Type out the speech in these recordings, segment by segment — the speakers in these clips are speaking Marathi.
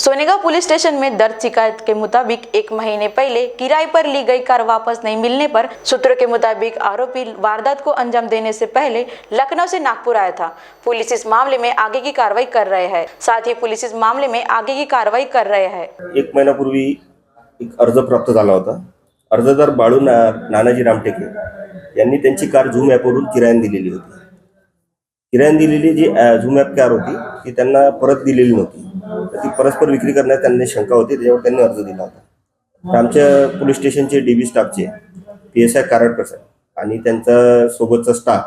सोनेगांव पुलिस स्टेशन में दर्ज शिकायत के मुताबिक 1 महीने पहले किराए पर ली गई कार वापस नहीं मिलने पर सूत्रों के मुताबिक आरोपी वारदात को अंजाम देने से पहले लखनऊ से नागपुर आया था। पुलिस इस मामले में आगे की कार्रवाई कर रहे हैं। साथ ही पुलिस इस मामले में आगे की कार्रवाई कर रहे हैं। 1 महिन्यापूर्वी एक अर्ज प्राप्त झाला होता। अर्जदार बाळू नानाजी रामटेके यांनी त्यांची कार झूम ॲपवरून किरायाने दिलेली होती। किरायाने दिलेली जी झूम ॲप कार होती ती त्यांना परत दिलेली नव्हती। ती परस्पर विक्री करण्यात त्यांना शंका होती, त्याच्यावर त्यांनी अर्ज दिला होता। तर आमच्या पोलीस स्टेशनचे डीबी स्टाफचे PSI कारडकर साहेब आणि त्यांचा सोबतचा स्टाफ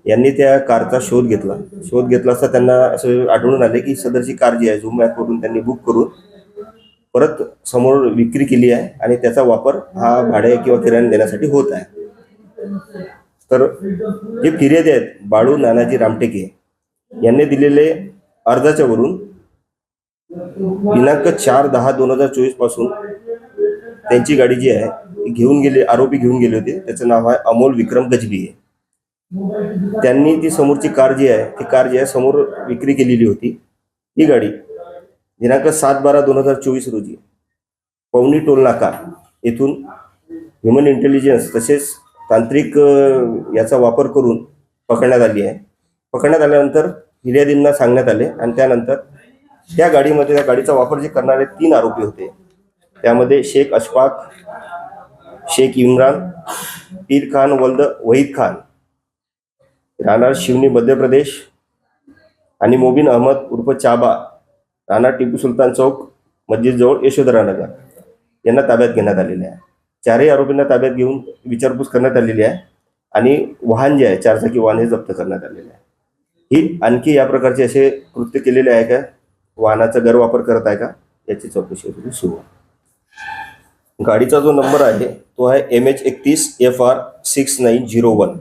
यांनी त्या कारचा शोध घेतला असता त्यांना असं आढळून आले की सदरची कार जी आहे झूम ॲपवरून त्यांनी बुक करून परत समोर विक्री केली आहे आणि त्याचा वापर हा भाडे किंवा किरायाने देण्यासाठी होत आहे। तर जे फिर्यादी आहेत बाळू नानाजी रामटेके यांनी दिलेले अर्जाच्या वरून दिनांक 4/10/2024 पासून त्यांची गाडी जी आहे ती घेऊन गेले, आरोपी घेऊन गेले होते। त्याचं नाव आहे अमोल विक्रम गजबिये। त्यांनी ती समोरची कार जी आहे समोर विक्री केलेली होती। ही गाडी दिनांक 7/12/2024 रोजी पवनी टोल नाका येथून ह्युमन इंटेलिजन्स तसेच तांत्रिक याचा वापर करून पकडण्यात आली आहे। पकडण्यात आल्यानंतर फिर्यादींना सांगण्यात आले आणि त्यानंतर त्या गाडीमध्ये त्या गाडीचा वापर जे करणारे 3 आरोपी होते, त्यामध्ये शेख अशफाक, शेख इम्रान, पीर खान वल्द वहीद खान राहणार शिवनी मध्य प्रदेश आणि मोबिन अहमद उर्फ चाबा राहणार टिपू सुलतान चौक मस्जिदजवळ यशोधरानगर यांना ताब्यात घेण्यात आलेले आहे। 4ही आरोपींना ताब्यात घेऊन विचारपूस करण्यात आलेली आहे आणि वाहन जे आहे 4 चाकी वाहन हे जप्त करण्यात आलेले आहे। ही आणखी या प्रकारचे असे कृत्य केलेले आहे का, वाहनाचा गैरवापर करत आहे का, याची चौकशी सुरू आहे। गाडीचा जो नंबर आहे तो आहे MH31FR6901।